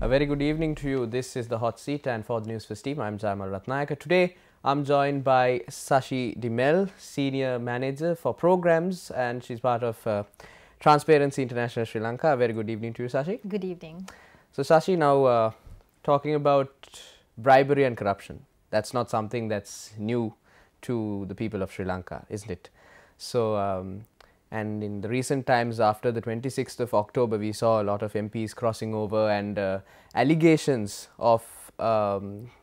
A very good evening to you. This is the Hot Seat, and for the Newsfirst team, I'm Jamal Ratnayaka. Today, I'm joined by Sashi Dimel, Senior Manager for Programs, and she's part of Transparency International Sri Lanka. A very good evening to you, Sashi. Good evening. So, Sashi, now talking about bribery and corruption. That's not something that's new to the people of Sri Lanka, isn't it? So, and in the recent times after the 26th of October, we saw a lot of MPs crossing over and allegations of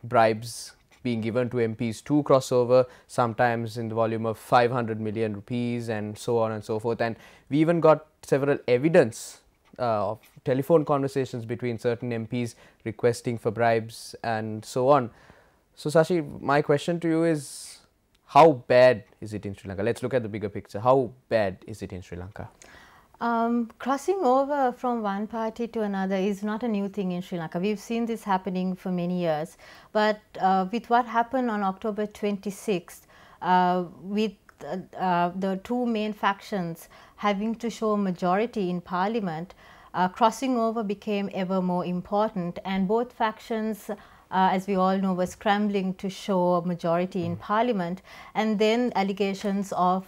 bribes being given to MPs to cross over, sometimes in the volume of 500 million rupees and so on and so forth. And we even got several evidence of telephone conversations between certain MPs requesting for bribes and so on. So, Sashi, my question to you is, how bad is it in Sri Lanka? Let's look at the bigger picture. How bad is it in Sri Lanka? Crossing over from one party to another is not a new thing in Sri Lanka. We've seen this happening for many years. But with what happened on October 26th, with the two main factions having to show a majority in parliament, crossing over became ever more important, and both factions as we all know, were scrambling to show a majority in parliament, and then allegations of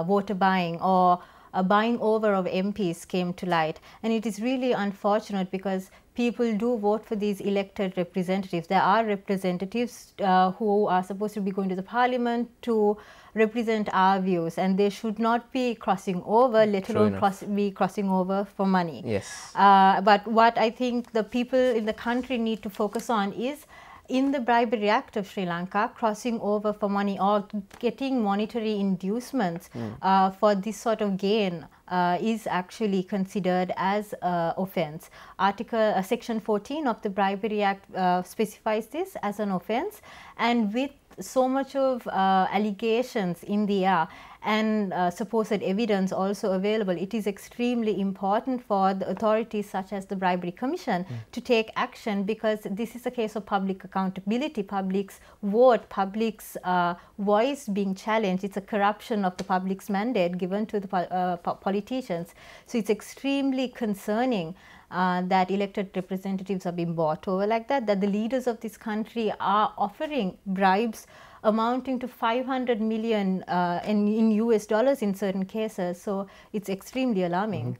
voter buying or buying over of MPs came to light. And it is really unfortunate because people do vote for these elected representatives. There are representatives who are supposed to be going to the parliament to represent our views, and they should not be crossing over, let alone be crossing over for money. Yes. But what I think the people in the country need to focus on is, in the Bribery Act of Sri Lanka, crossing over for money or getting monetary inducements for this sort of gain is actually considered as offence. Section 14 of the Bribery Act specifies this as an offence, and with so much of allegations in the air and supposed evidence also available, it is extremely important for the authorities such as the Bribery Commission to take action, because this is a case of public accountability, public's vote, public's voice being challenged. It's a corruption of the public's mandate given to the politicians. So it's extremely concerning that elected representatives are being bought over like that the leaders of this country are offering bribes amounting to 500 million in US dollars in certain cases. So it's extremely alarming.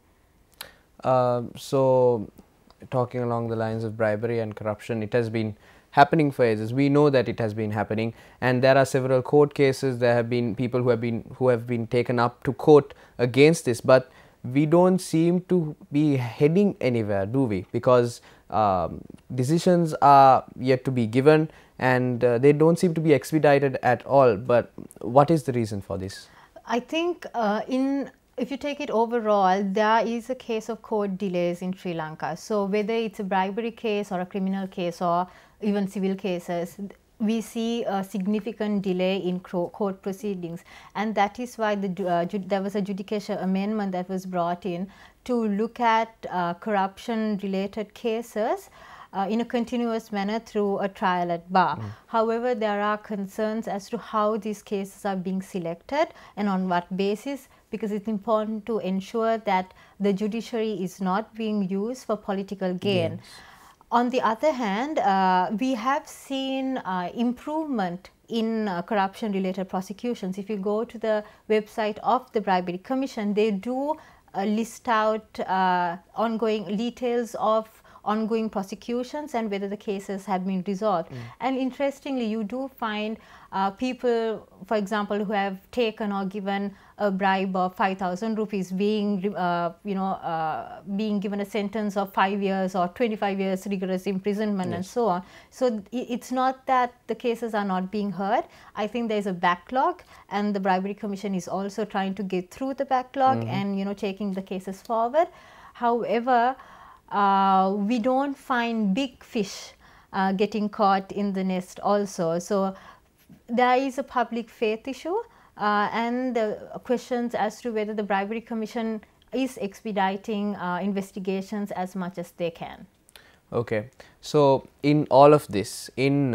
So talking along the lines of bribery and corruption, it has been happening for ages. We know that it has been happening, and there are several court cases. There have been people who have been taken up to court against this, but we don't seem to be heading anywhere, do we? Because decisions are yet to be given, and they don't seem to be expedited at all. But what is the reason for this? I think if you take it overall, there is a case of court delays in Sri Lanka. So whether it's a bribery case or a criminal case or even civil cases, we see a significant delay in court proceedings, and that is why there was a judicial amendment that was brought in to look at corruption related cases in a continuous manner through a trial at bar. However, there are concerns as to how these cases are being selected and on what basis, because it's important to ensure that the judiciary is not being used for political gain. Yes. On the other hand, we have seen improvement in corruption related prosecutions. If you go to the website of the Bribery Commission, they do list out ongoing details of ongoing prosecutions and whether the cases have been resolved. And interestingly, you do find people, for example, who have taken or given a bribe of 5,000 rupees being being given a sentence of 5 years or 25 years rigorous imprisonment. Yes. And so on. So it's not that the cases are not being heard. I think there is a backlog, and the Bribery Commission is also trying to get through the backlog and taking the cases forward. However, we don't find big fish getting caught in the nest also. So there is a public faith issue and questions as to whether the Bribery Commission is expediting investigations as much as they can. Okay. So in all of this, in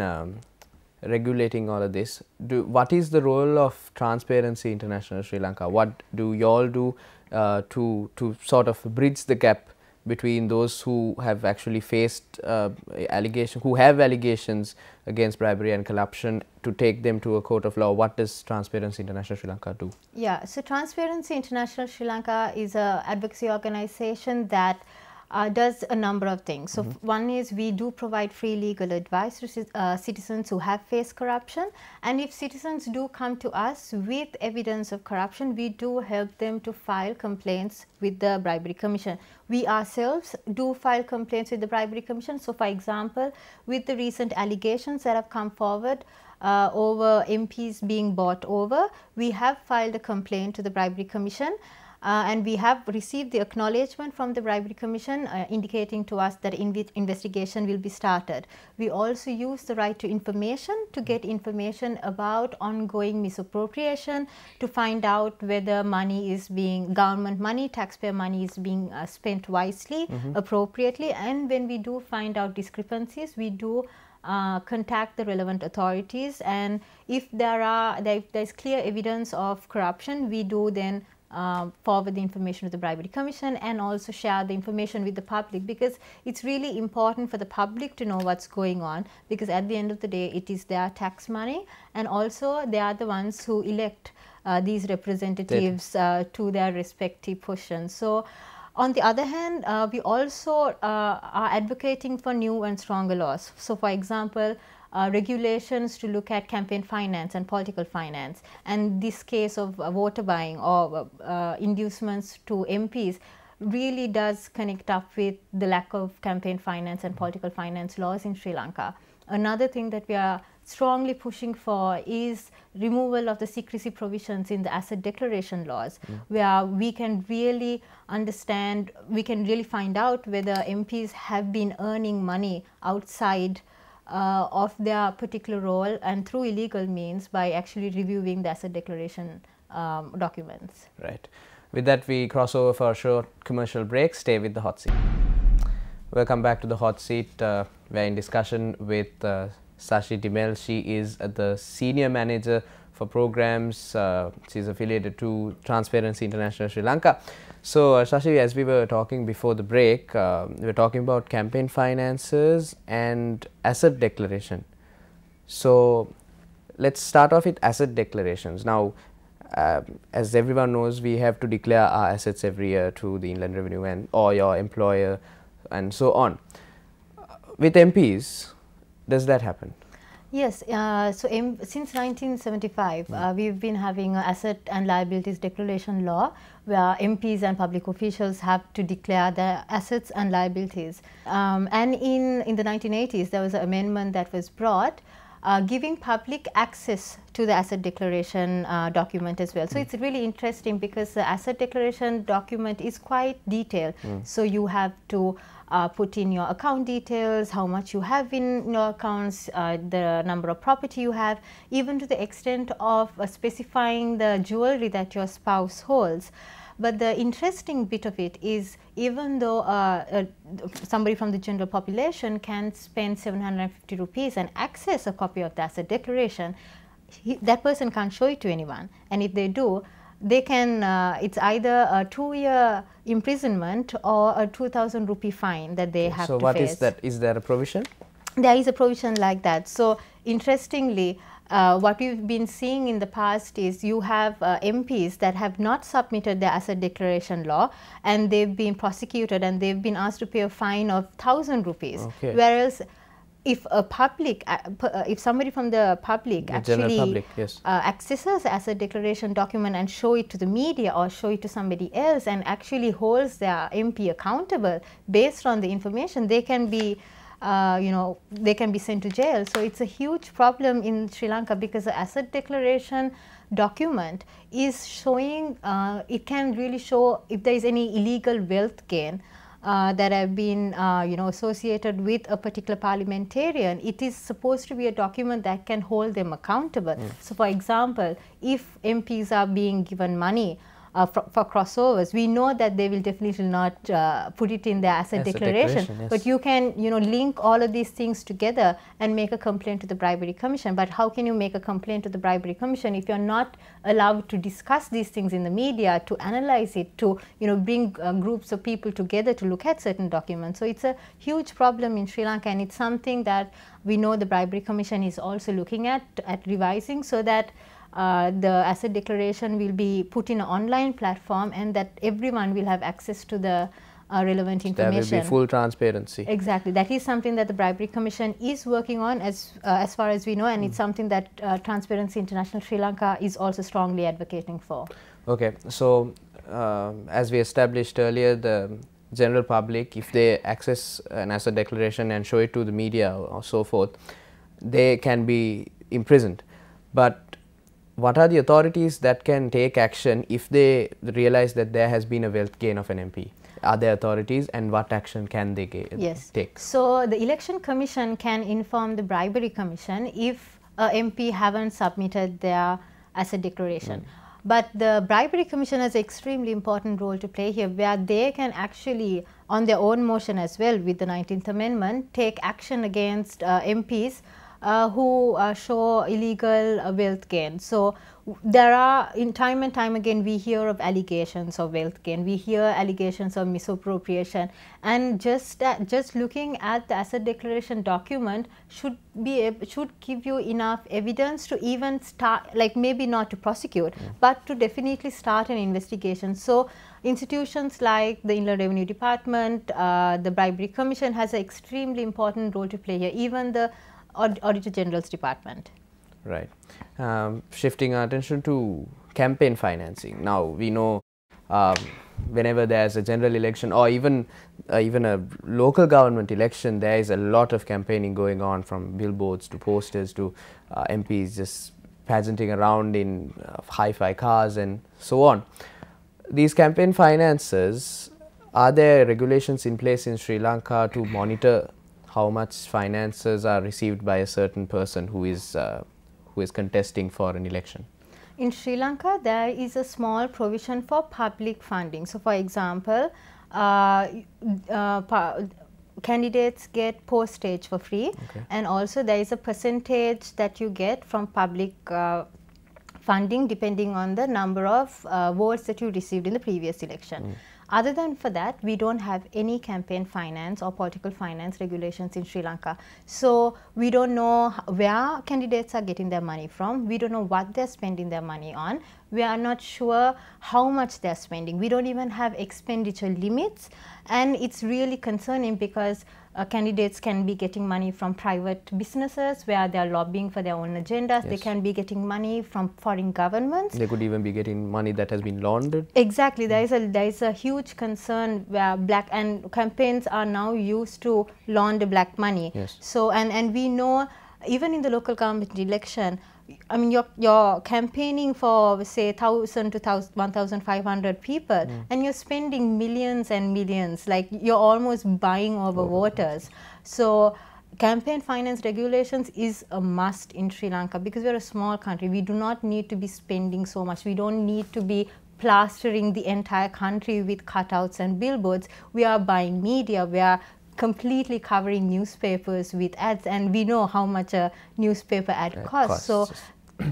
regulating all of this, what is the role of Transparency International Sri Lanka? What do you all do to sort of bridge the gap between those who have actually faced who have allegations against bribery and corruption, to take them to a court of law? What does Transparency International Sri Lanka do? Yeah, so Transparency International Sri Lanka is an advocacy organization that does a number of things. So one is we do provide free legal advice to citizens who have faced corruption, and if citizens do come to us with evidence of corruption, we do help them to file complaints with the Bribery Commission. We ourselves do file complaints with the Bribery Commission. So for example, with the recent allegations that have come forward over MPs being bought over, we have filed a complaint to the Bribery Commission. And we have received the acknowledgement from the Bribery Commission indicating to us that investigation will be started. We also use the right to information to get information about ongoing misappropriation, to find out whether money is being, government money, taxpayer money is being spent wisely, appropriately, and when we do find out discrepancies, we do contact the relevant authorities, and if there's clear evidence of corruption, we do then forward the information to the Bribery Commission and also share the information with the public, because it's really important for the public to know what's going on, because at the end of the day it is their tax money, and also they are the ones who elect these representatives to their respective positions. So on the other hand, we also are advocating for new and stronger laws. So for example, regulations to look at campaign finance and political finance, and this case of voter buying or inducements to MPs really does connect up with the lack of campaign finance and political finance laws in Sri Lanka. Another thing that we are strongly pushing for is removal of the secrecy provisions in the asset declaration laws, where we can really understand, we can really find out whether MPs have been earning money outside of their particular role and through illegal means by actually reviewing the asset declaration documents. Right. With that, we cross over for a short commercial break. Stay with the hot seat. Welcome back to the hot seat. We're in discussion with Sashi Dimel. She is the senior manager for programs. She's affiliated to Transparency International Sri Lanka. So Sashi, as we were talking before the break, we were talking about campaign finances and asset declaration. So let's start off with asset declarations. Now, as everyone knows, we have to declare our assets every year to the Inland Revenue and or your employer and so on. With MPs, does that happen? Yes, since 1975, we've been having an asset and liabilities declaration law where MPs and public officials have to declare their assets and liabilities. And in the 1980s, there was an amendment that was brought giving public access to the asset declaration document as well. So it's really interesting because the asset declaration document is quite detailed. So you have to put in your account details, how much you have in your accounts, the number of property you have, even to the extent of specifying the jewelry that your spouse holds. But the interesting bit of it is, even though somebody from the general population can spend 750 rupees and access a copy of the asset declaration, that person can't show it to anyone. And if they do, they can, it's either a 2-year imprisonment or a 2,000 rupee fine that they have to face. So what is that? Is there a provision? There is a provision like that. So interestingly, what we've been seeing in the past is you have MPs that have not submitted their asset declaration law, and they've been prosecuted and they've been asked to pay a fine of 1,000 rupees. Okay. Whereas if a public, if somebody from the public actually accesses asset declaration document and show it to the media or show it to somebody else and actually holds their MP accountable based on the information, they can be they can be sent to jail. So it's a huge problem in Sri Lanka because the asset declaration document is showing, it can really show if there is any illegal wealth gain that have been associated with a particular parliamentarian. It is supposed to be a document that can hold them accountable. So for example, if MPs are being given money for crossovers. We know that they will definitely not put it in their asset declaration, yes. but you can link all of these things together and make a complaint to the Bribery Commission. But how can you make a complaint to the Bribery Commission if you're not allowed to discuss these things in the media, to analyze it, to bring groups of people together to look at certain documents? So it's a huge problem in Sri Lanka, and it's something that we know the Bribery Commission is also looking at revising, so that the asset declaration will be put in an online platform and that everyone will have access to the relevant information. There will be full transparency. Exactly. That is something that the Bribery Commission is working on as far as we know, and it's something that Transparency International Sri Lanka is also strongly advocating for. Okay, so as we established earlier, the general public, if they access an asset declaration and show it to the media or so forth, they can be imprisoned. But what are the authorities that can take action if they realize that there has been a wealth gain of an MP? Are there authorities, and what action can they take? So the Election Commission can inform the Bribery Commission if a MP haven't submitted their asset declaration. But the Bribery Commission has an extremely important role to play here, where they can actually, on their own motion as well with the 19th Amendment, take action against MPs who show illegal wealth gain. So there are, in time and time again, we hear of allegations of wealth gain, we hear allegations of misappropriation, and just looking at the asset declaration document should give you enough evidence to even start, like maybe not to prosecute, but to definitely start an investigation. So institutions like the Inland Revenue Department, the Bribery Commission has an extremely important role to play here, even the Auditor General's Department. Right. Shifting our attention to campaign financing. Now we know whenever there is a general election or even a local government election, there is a lot of campaigning going on, from billboards to posters to MPs just pageanting around in hi-fi cars and so on. These campaign finances, are there regulations in place in Sri Lanka to monitor how much finances are received by a certain person who is contesting for an election? In Sri Lanka, there is a small provision for public funding. So, for example, candidates get postage for free, and also there is a percentage that you get from public funding depending on the number of votes that you received in the previous election. Other than for that, we don't have any campaign finance or political finance regulations in Sri Lanka. So we don't know where candidates are getting their money from. We don't know what they're spending their money on. We are not sure how much they're spending. We don't even have expenditure limits, and it's really concerning because candidates can be getting money from private businesses where they are lobbying for their own agendas. They can be getting money from foreign governments. They could even be getting money that has been laundered. Exactly. There is a huge concern where black and campaigns are now used to launder black money. So and we know even in the local government election, I mean, you're campaigning for, say, 1,000 to 1,500 people, and you're spending millions and millions. Like, you're almost buying over voters. So campaign finance regulations is a must in Sri Lanka because we're a small country. We do not need to be spending so much. We don't need to be plastering the entire country with cutouts and billboards. We are buying media. We are completely covering newspapers with ads, and we know how much a newspaper ad costs. So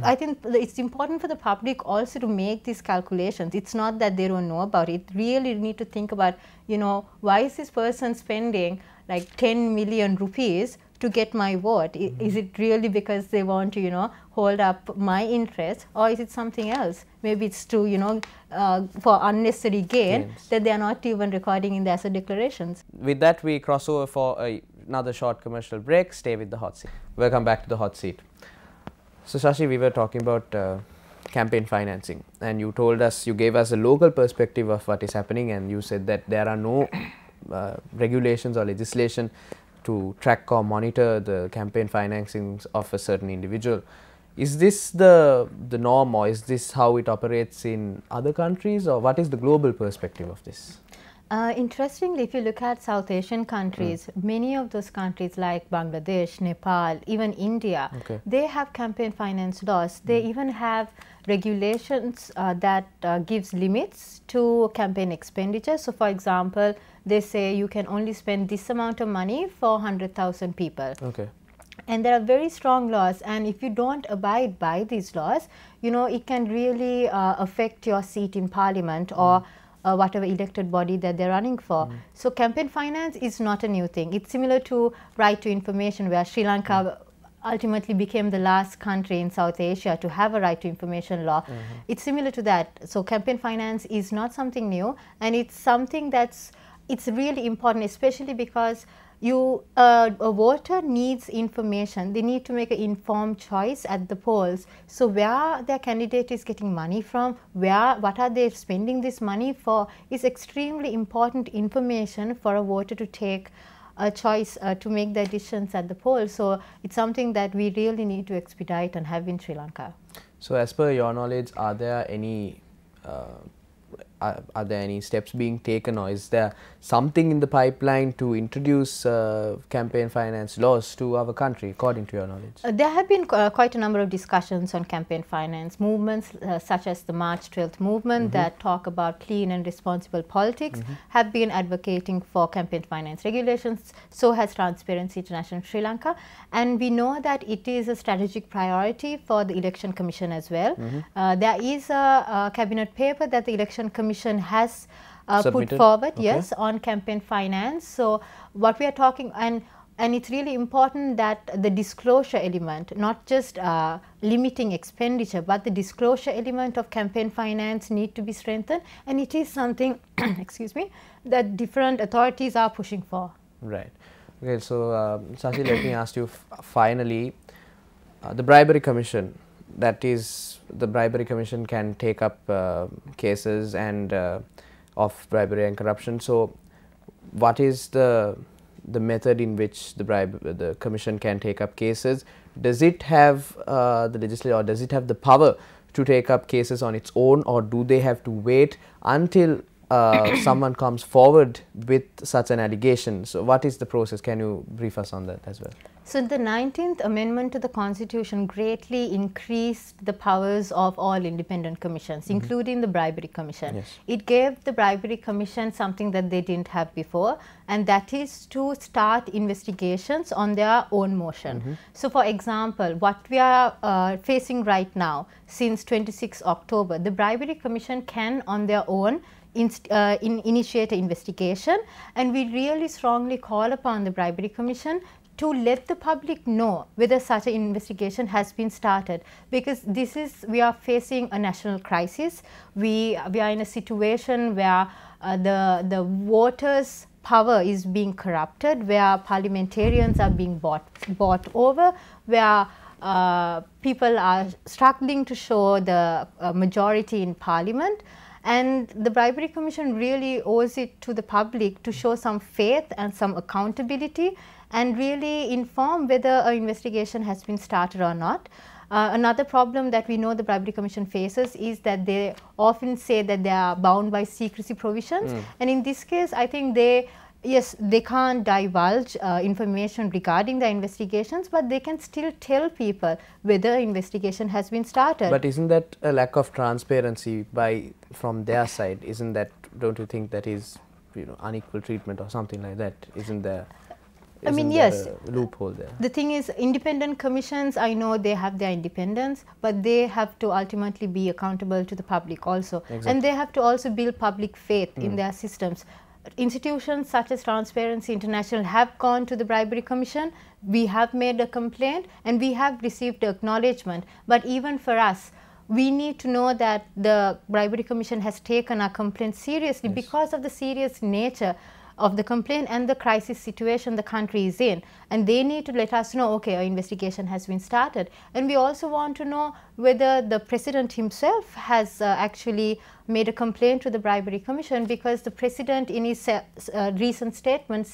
I think it's important for the public also to make these calculations. It's not that they don't know about it. Really need to think about, you know, why is this person spending like 10 million rupees to get my vote? Is it really because they want to, you know, hold up my interest, or is it something else? Maybe it's to, you know, for unnecessary gain that they are not even recording in the asset declarations. With that, we cross over for another short commercial break. Stay with the hot seat. Welcome back to the hot seat. So Shashi, we were talking about campaign financing, and you told us, you gave us a local perspective of what is happening, and you said that there are no regulations or legislation to track or monitor the campaign financing of a certain individual. Is this the norm, or is this how it operates in other countries, or what is the global perspective of this? Interestingly, if you look at South Asian countries, many of those countries like Bangladesh, Nepal, even India, they have campaign finance laws. They even have regulations that gives limits to campaign expenditure. So, for example, they say you can only spend this amount of money for 100,000 people. And there are very strong laws, and if you don't abide by these laws, you know, it can really affect your seat in parliament or whatever elected body that they're running for. So campaign finance is not a new thing. It's similar to right to information, where Sri Lanka ultimately became the last country in South Asia to have a right to information law. It's similar to that. So campaign finance is not something new, and it's something it's really important, especially because a voter needs information. They need to make an informed choice at the polls. So where their candidate is getting money from, what are they spending this money for, is extremely important information for a voter to take a choice to make their decisions at the polls. So it's something that we really need to expedite and have in Sri Lanka. So as per your knowledge, are there any steps being taken, or is there something in the pipeline to introduce campaign finance laws to our country, according to your knowledge? There have been quite a number of discussions on campaign finance. Movements such as the March 12th movement that talk about clean and responsible politics have been advocating for campaign finance regulations. So has Transparency International Sri Lanka. And we know that it is a strategic priority for the Election Commission as well. There is a cabinet paper that the Election Commission has put forward, yes, on campaign finance. So what we are talking, and it's really important that the disclosure element, not just limiting expenditure, but the disclosure element of campaign finance need to be strengthened, and it is something excuse me, that different authorities are pushing for. Right. Okay, so Shashi, let me ask you finally, the bribery commission, that is, the bribery commission can take up cases and of bribery and corruption. So what is the method in which the commission can take up cases? Does it have the legislature, or does it have the power to take up cases on its own, or do they have to wait until someone comes forward with such an allegation? So what is the process? Can you brief us on that as well? So the 19th Amendment to the Constitution greatly increased the powers of all independent commissions, including the Bribery Commission. Yes. It gave the Bribery Commission something that they didn't have before, and that is to start investigations on their own motion. So for example, what we are facing right now, since 26 October, the Bribery Commission can on their own initiate an investigation, and we really strongly call upon the Bribery Commission to let the public know whether such an investigation has been started, because we are facing a national crisis. We are in a situation where the voters' power is being corrupted, where parliamentarians are being bought over, where people are struggling to show the majority in parliament. And the Bribery Commission really owes it to the public to show some faith and some accountability, and really inform whether an investigation has been started or not. Another problem that we know the Bribery Commission faces is that they often say that they are bound by secrecy provisions. And in this case, I think they can't divulge information regarding the investigations, but they can still tell people whether investigation has been started. But isn't that a lack of transparency from their side? Don't you think that is, unequal treatment or something like that? Isn't there yes, a loophole there? The thing is, independent commissions, I know they have their independence, but they have to ultimately be accountable to the public also. Exactly. And they have to also build public faith in their systems. Institutions such as Transparency International have gone to the Bribery Commission. We have made a complaint and we have received acknowledgement. But even for us, we need to know that the Bribery Commission has taken our complaint seriously, because of the serious nature of the complaint and the crisis situation the country is in. And they need to let us know, okay, our investigation has been started. And we also want to know whether the President himself has actually made a complaint to the Bribery Commission, because the President in his recent statement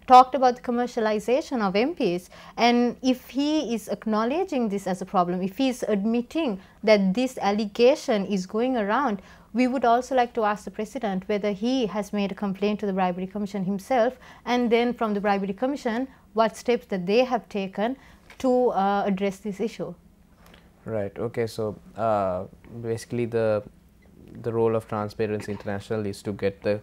talked about the commercialization of MPs. And if he is acknowledging this as a problem, if he is admitting that this allegation is going around, we would also like to ask the President whether he has made a complaint to the Bribery Commission himself, and then from the Bribery Commission, what steps that they have taken to address this issue. Right. Okay. So basically, the role of Transparency International is to get the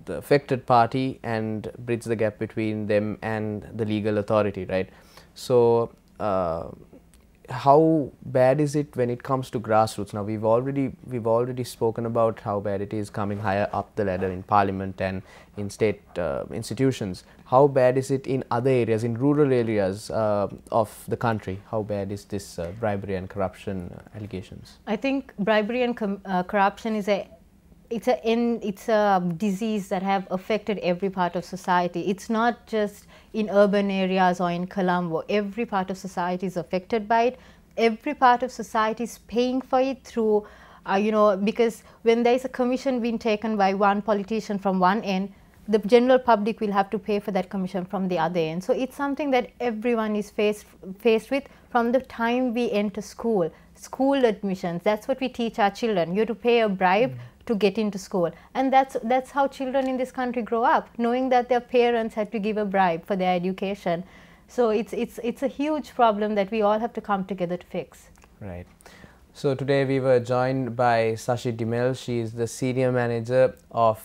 affected party and bridge the gap between them and the legal authority, right? So how bad is it when it comes to grassroots? Now we've already spoken about how bad it is coming higher up the ladder in Parliament and in state institutions. How bad is it in other areas, in rural areas of the country? How bad is this bribery and corruption allegations? I think bribery and corruption is it's a disease that have affected every part of society. It's not just in urban areas or in Colombo. Every part of society is affected by it. Every part of society is paying for it through, because when there is a commission being taken by one politician from one end, the general public will have to pay for that commission from the other end. So it's something that everyone is faced with from the time we enter school. School admissions, that's what we teach our children. You have to pay a bribe to get into school, and that's how children in this country grow up, knowing that their parents had to give a bribe for their education. So it's a huge problem that we all have to come together to fix. Right. So today we were joined by Sashi Dimel. She is the Senior Manager of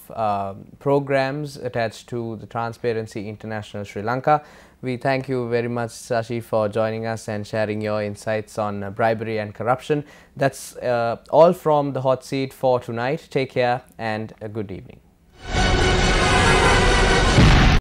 Programs attached to the Transparency International Sri Lanka. We thank you very much, Sashi, for joining us and sharing your insights on bribery and corruption. That's all from the hot seat for tonight. Take care and a good evening.